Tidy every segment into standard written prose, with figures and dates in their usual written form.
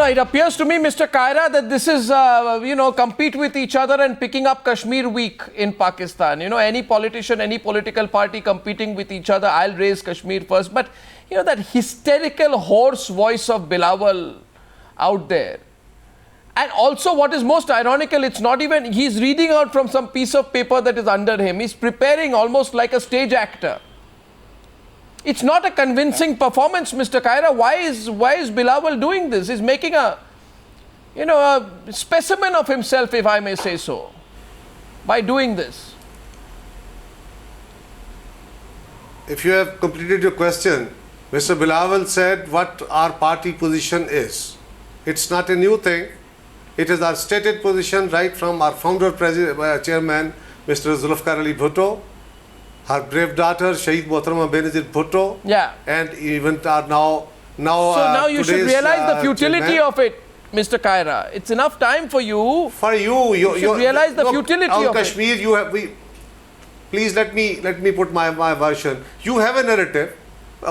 It appears to me, Mr. Kaira, that this is, compete with each other and picking up Kashmir week in Pakistan. Any politician, any political party competing with each other, I'll raise Kashmir first. But, that hysterical, hoarse voice of Bilawal out there. And also what is most ironical, it's not even, he's reading out from some piece of paper that is under him. He's preparing almost like a stage actor. It's not a convincing performance, Mr. Kaira. Why is Bilawal doing this? He's making a specimen of himself, if I may say so, by doing this. If you have completed your question, Mr. Bilawal said what our party position is. It's not a new thing. It is our stated position right from our founder, chairman, Mr. Zulfiqar Ali Bhutto, her brave daughter, Syed Benazir Bhutto, and even now. So now you should realize the futility of it, Mr. Kaira. It's enough time for you. You should realize the futility of Kashmir, it. Please let me put my version. You have a narrative.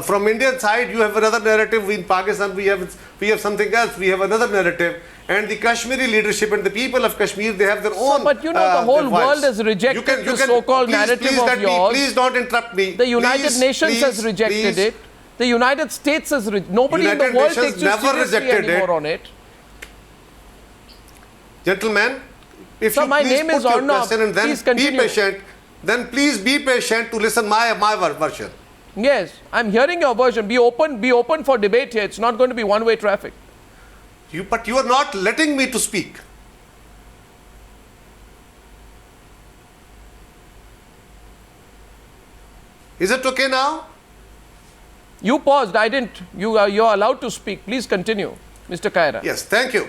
From Indian side, you have another narrative. In Pakistan, we have something else. We have another narrative. And the Kashmiri leadership and the people of Kashmir, they have their own. But the whole world has rejected the so-called narrative of yours. Please don't interrupt me. The United Nations has rejected it. The United States has rejected. Nobody in the world takes you seriously anymore on it. Gentlemen, if you please put your question and then be patient, then please be patient to listen my version. Yes, I'm hearing your version. Be open for debate here. It's not going to be one-way traffic. But you are not letting me to speak. Is it okay now? You paused. I didn't. You are allowed to speak. Please continue, Mr. Kaira. Yes, thank you.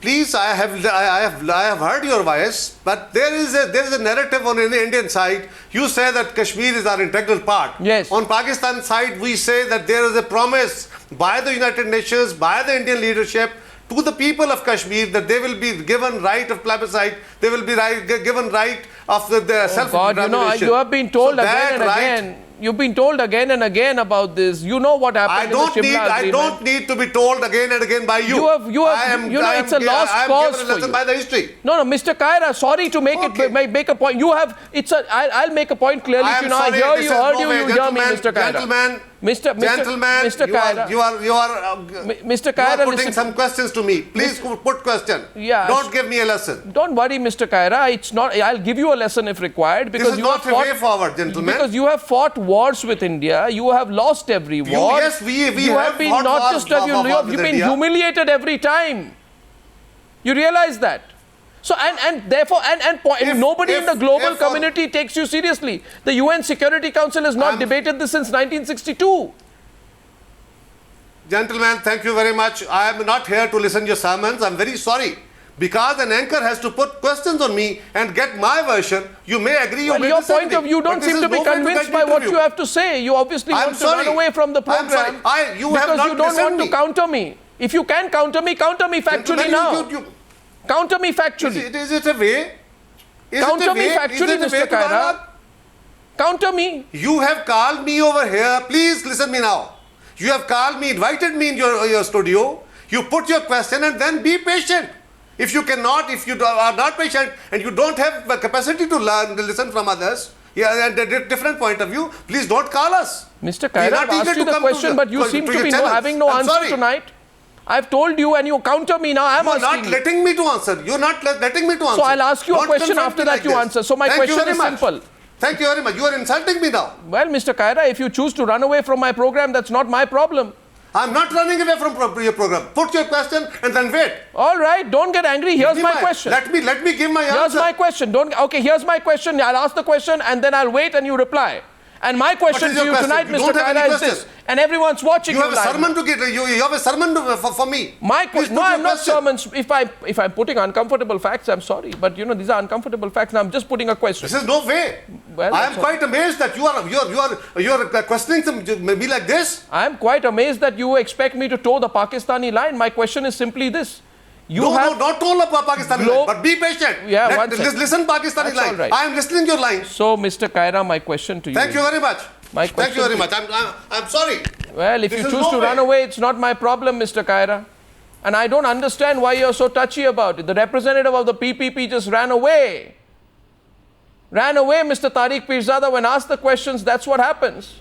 Please, I have heard your voice, but there is a narrative on the Indian side. You say that Kashmir is our integral part. Yes. On Pakistan side, we say that there is a promise by the United Nations, by the Indian leadership, to the people of Kashmir that they will be given right of plebiscite, they will be given right of the self-determination. God, you have been told again and again. You've been told again and again about this. You know what happened in the Shimla agreement. I don't need to be told again and again by you. It's a lost cause for you. By the history. No, Mr. Kaira, sorry to make a point. I'll make a point clearly. I am sorry. You hear me, Mr. Kaira. Mr. Kaira, Mr. Kaira, putting some questions to me. Please put question. Yeah. Don't give me a lesson. Don't worry, Mr. Kaira. It's not. I'll give you a lesson if required. Because this is not a way forward, gentlemen. Because you have fought wars with India. You have lost every war. Yes, we have been not just you've been humiliated every time. You realize that. So therefore nobody in the global community takes you seriously. The UN Security Council has not debated this since 1962. Gentlemen, thank you very much. I am not here to listen to your sermons. I'm very sorry. Because an anchor has to put questions on me and get my version, you may agree or may your disagree. point of view don't seem to be convinced by what you have to say. You obviously want to run away from the program because you don't want to counter me. If you can counter me factually now. Counter me factually. Is it a way? Counter me factually, Mr. Kaira. Counter me. You have called me over here. Please listen me now. You have called me, invited me in your studio. You put your question and then be patient. If you are not patient and you don't have the capacity to learn, to listen from others, and a different point of view, please don't call us. Mr. Kaira, I've asked you the question, but you seem to be having no answer tonight. I've told you and you counter me now. I'm asking you. You're not letting me to answer. You're not letting me to answer. So I'll ask you a question after that you answer. So my question is simple. Thank you very much. You are insulting me now. Well, Mr. Kaira, if you choose to run away from my program, that's not my problem. I'm not running away from your program. Put your question and then wait. All right. Don't get angry. Here's my question. Let me give my answer. Here's my question. Here's my question. I'll ask the question and then I'll wait and you reply. And my question to you tonight, Mr. Kaira, is this. And everyone's watching you. You have a sermon to give. You have a sermon for me. No, I'm not sermons. If I'm putting uncomfortable facts, I'm sorry. But these are uncomfortable facts. Now I'm just putting a question. This is no way. Well, I am quite amazed that you are questioning me like this. I am quite amazed that you expect me to toe the Pakistani line. My question is simply this. Not toe the Pakistani line, but be patient. Yeah, listen Pakistani line. Right. I am listening your line. So, Mr. Kaira, my question to you. Thank you very much. Thank you very much. I'm sorry. Well, if you choose to run away, it's not my problem, Mr. Kaira. And I don't understand why you're so touchy about it. The representative of the PPP just ran away. Ran away, Mr. Tariq Pirzada. When asked the questions, that's what happens.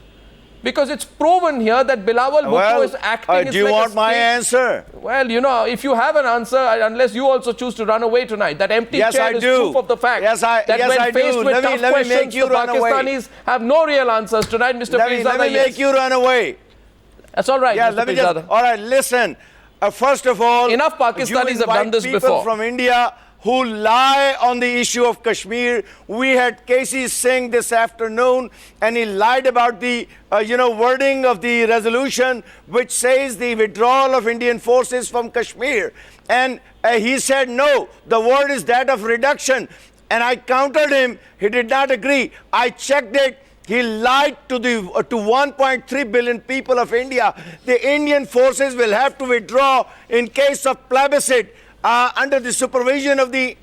Because it's proven here that Bilawal Bhutto is acting. Do you want my answer? Well, you know, if you have an answer, unless you also choose to run away tonight, that empty chair is proof of the fact that when faced with tough questions, the Pakistanis have no real answers tonight, Mr. Pirzada. Let me make you run away. That's all right, Mr. Pirzada. All right, listen. First of all, enough Pakistanis have done this before. People from India who lie on the issue of Kashmir. We had K.C. Singh this afternoon, and he lied about the wording of the resolution, which says the withdrawal of Indian forces from Kashmir. And he said, no, the word is that of reduction. And I countered him. He did not agree. I checked it. He lied to 1.3 billion people of India. The Indian forces will have to withdraw in case of plebiscite. Under the supervision of the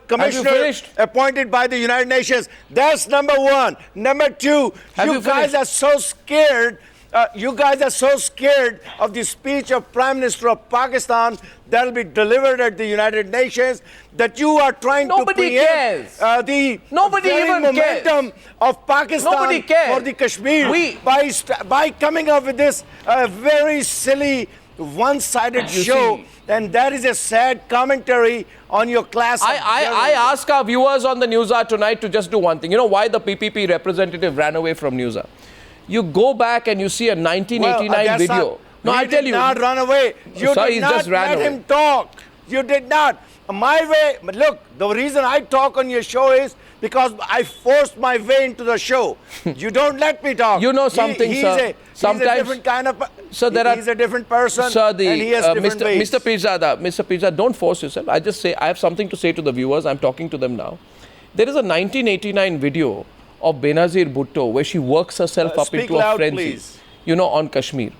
commissioner appointed by the United Nations. That's number one. Number two, you guys are so scared. You guys are so scared of the speech of Prime Minister of Pakistan that will be delivered at the United Nations that you are trying to preempt the momentum of Pakistan for the Kashmir by coming up with this very silly one-sided show. And that is a sad commentary on your class. I ask our viewers on the Newshour tonight to just do one thing. You know why the PPP representative ran away from Newshour? You go back and you see a 1989 video. I tell you. He did not run away. You did not let him talk. You did not. My way, look, the reason I talk on your show is because I forced my way into the show. You don't let me talk. You know something, sir. Sometimes he's a different kind of. He's a different person. Sir, and he has different ways. Mr. Pirzada, don't force yourself. I just say I have something to say to the viewers. I'm talking to them now. There is a 1989 video of Benazir Bhutto where she works herself up into a frenzy. Please. You know, on Kashmir.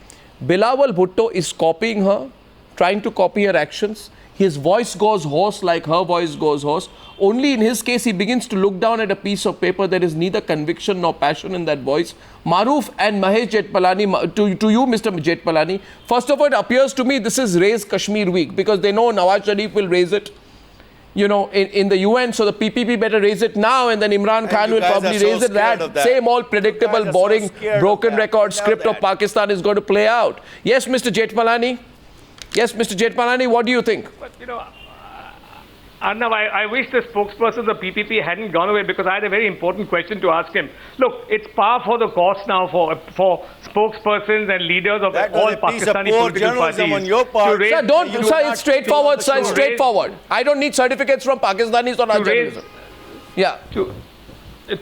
Bilawal Bhutto is copying her, trying to copy her actions. His voice goes hoarse like her voice goes hoarse. Only in his case, he begins to look down at a piece of paper. There is neither conviction nor passion in that voice. Maroof and Mahesh Jetpalani, to you, Mr. Jetpalani, first of all, it appears to me this is Raise Kashmir Week because they know Nawaz Sharif will raise it, you know, in the UN. So the PPP better raise it now, and then Imran Khan will probably raise it. That same old predictable, boring, broken record script of Pakistan is going to play out. Yes, Mr. Jetpalani. Yes, Mr. Jetpalani, what do you think? But, you know, Arnav, I wish the spokesperson of the PPP hadn't gone away because I had a very important question to ask him. Look, it's par for the course now for spokespersons and leaders of all Pakistani political parties. On your part. Sir, it's straightforward, sir. It's straightforward. I don't need certificates from Pakistanis on our journalism. Yeah.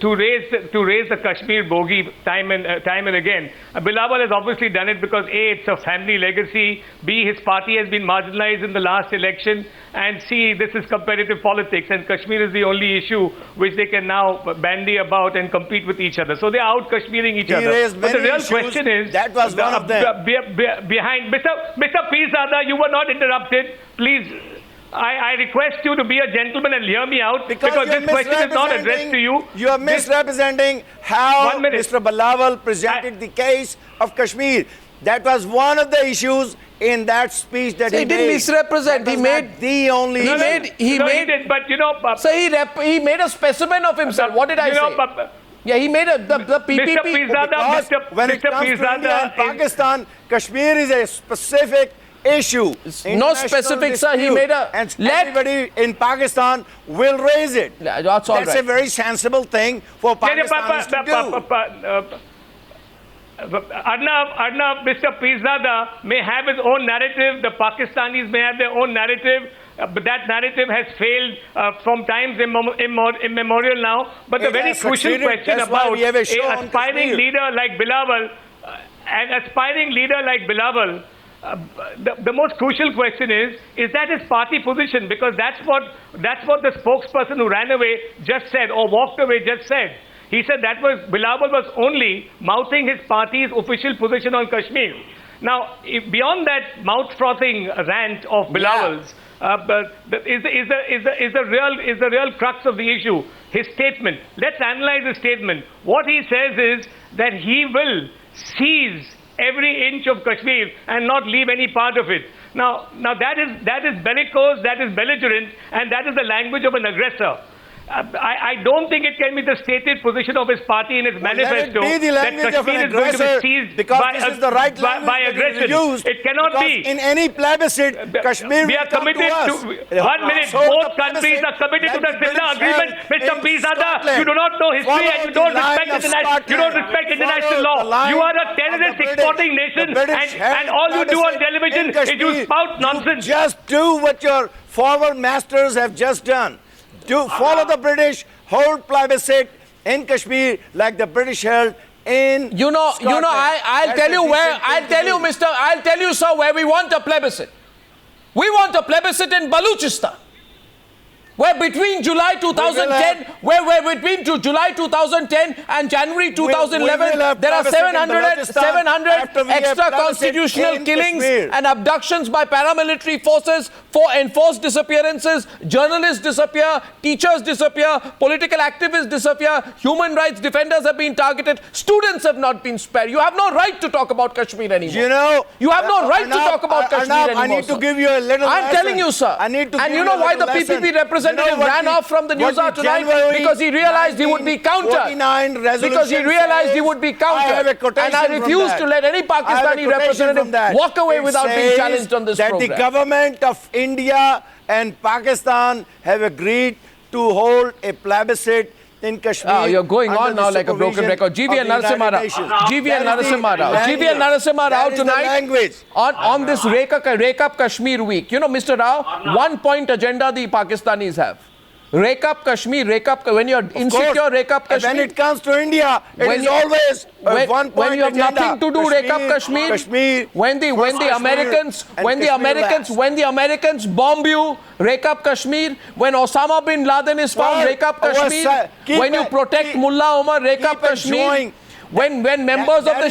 To raise the Kashmir bogey time and again. Bilawal has obviously done it because A, it's a family legacy, B, his party has been marginalized in the last election, and C, this is competitive politics and Kashmir is the only issue which they can now bandy about and compete with each other. So they're out Kashmiring each other. But the real question is, that was one of them. Behind Mr. Pirzada, you were not interrupted. Please. I request you to be a gentleman and hear me out because this question is not addressed to you. You are misrepresenting how Mr. Bilawal presented the case of Kashmir. That was one of the issues in that speech that he made. He didn't misrepresent. He made the only. He did, but you know. So he made a specimen of himself. What did I say? Yeah, he made the PPP. Mr. Pirzada, when it comes to India and Pakistan, Kashmir is a specific issue. No specific, sir. He made a. And everybody in Pakistan will raise it. That's all right. That's a very sensible thing for Pakistanis to do. Arnav, Mr. Pirzada may have his own narrative. The Pakistanis may have their own narrative. But that narrative has failed from times immemorial now. But the very crucial question about an aspiring leader like Bilawal, the most crucial question is that his party position? Because that's what the spokesperson who ran away just said, or walked away just said. He said that Bilawal was only mouthing his party's official position on Kashmir. Now, beyond that mouth-frothing rant of Bilawal's, is the real crux of the issue his statement. Let's analyze his statement. What he says is that he will seize every inch of Kashmir and not leave any part of it. Now that is bellicose, that is belligerent, and that is the language of an aggressor. I don't think it can be the stated position of his party in its manifesto that Kashmir is going to be seized by aggression. It cannot be. In any plebiscite, Kashmir we are committed to 1 minute. Both countries are committed to the Simla Agreement. Mr. Pirzada, you do not know history and you don't respect international law. You are a terrorist exporting nation, and all you do on television is you spout nonsense. Just do what your former masters have just done. Follow the British, hold plebiscite in Kashmir like the British held in Scotland. I'll tell you, sir, where we want a plebiscite. We want a plebiscite in Baluchistan, where between July 2010, between July 2010 and January 2011, there are 700 extra constitutional killings and abductions by paramilitary forces, for enforced disappearances, journalists disappear, teachers disappear, political activists disappear, human rights defenders have been targeted, students have not been spared. You have no right to talk about Kashmir anymore. You have no right to talk about Kashmir anymore. I need to give you a little I'm telling you, sir. And you know why the PPP representative ran off from the Newshour tonight? Because he realized he would be countered. Because he realized he would be countered. And I refuse to let any Pakistani representative walk away without being challenged on this program. That the government of India and Pakistan have agreed to hold a plebiscite in Kashmir. You're going on now like a broken record. GVN Narasimha Rao tonight on this Rake Up Kashmir week. You know, Mr. Rao, one-point agenda the Pakistanis have. Rake up Kashmir, when you're insecure, rake up Kashmir. When it comes to India, it is always one point when you have agenda. Nothing to do, rake up Kashmir. When the Americans bomb you, rake up Kashmir. When Osama bin Laden is found, rake up Kashmir. When you protect Mullah Omar, rake up Kashmir. When members of the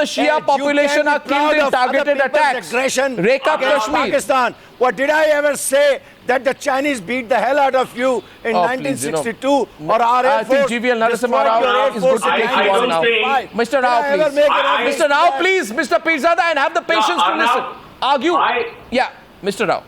Shia population are killed in targeted attacks, rake up Kashmir. Pakistan. What did I ever say that the Chinese beat the hell out of you in 1962 or our Air Force? I think GVN Narasimha Rao is good to take you on now. Mr. Rao, please. Mr. Rao, please. Mr. Pirzada, and have the patience to listen. Argue. Yeah, Mr. Rao.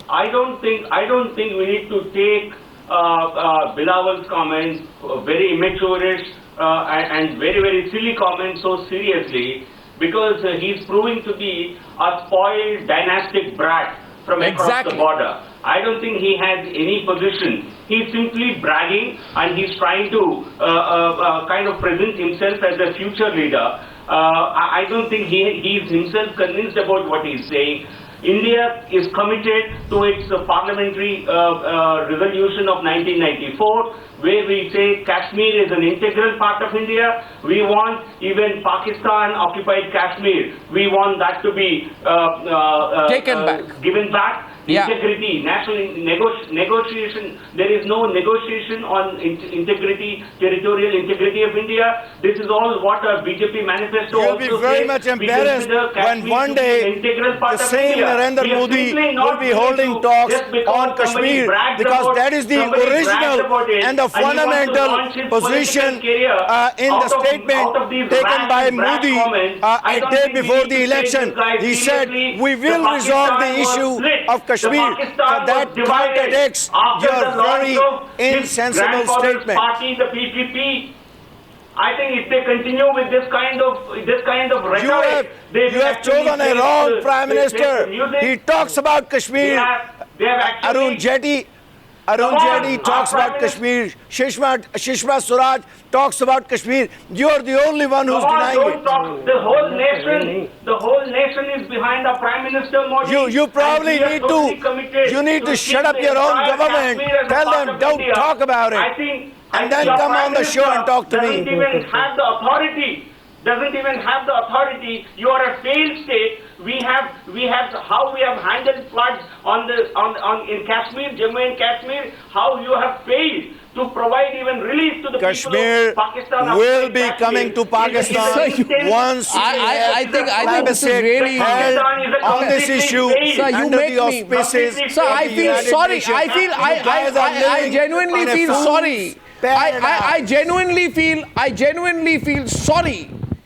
I don't think we need to take Bilawal's comments, very immature-ish and very, very silly comments so seriously, because he's proving to be a spoiled dynastic brat from across the border. I don't think he has any position. He's simply bragging, and he's trying to kind of present himself as a future leader. I don't think he's himself convinced about what he's saying. India is committed to its parliamentary resolution of 1994, where we say Kashmir is an integral part of India. We want even Pakistan-occupied Kashmir, we want that to be taken back, given back. Integrity, national negotiation. There is no negotiation on integrity, territorial integrity of India. This is all what a BJP manifesto also says. You'll be very much embarrassed when one day the same Narendra Modi will be holding talks on Kashmir, because that is the original and the fundamental position in the statement taken by Modi a day before the election. He said, we will resolve the issue of Kashmir. So that contradicts your very insensible statement. Party, the PPP. I think if they continue with this kind of rhetoric, you have chosen a wrong Prime Minister. He talks about Kashmir. Arun Jaitley talks about Kashmir. Shishma Swaraj talks about Kashmir. You are the only one who's denying it. The whole nation is behind the Prime Minister Modi. You probably need to shut up your own government. Tell them, don't talk about it. And then come on the show and talk to me. Doesn't even have the authority. You are a failed state. We have how we have handled floods in Kashmir, Jammu and Kashmir. How you have failed to provide even relief to the Kashmir people of Pakistan. Will be coming to Pakistan once I think this is really on this issue. Sir, you make me. Sir, I feel sorry. I genuinely feel sorry I genuinely feel sorry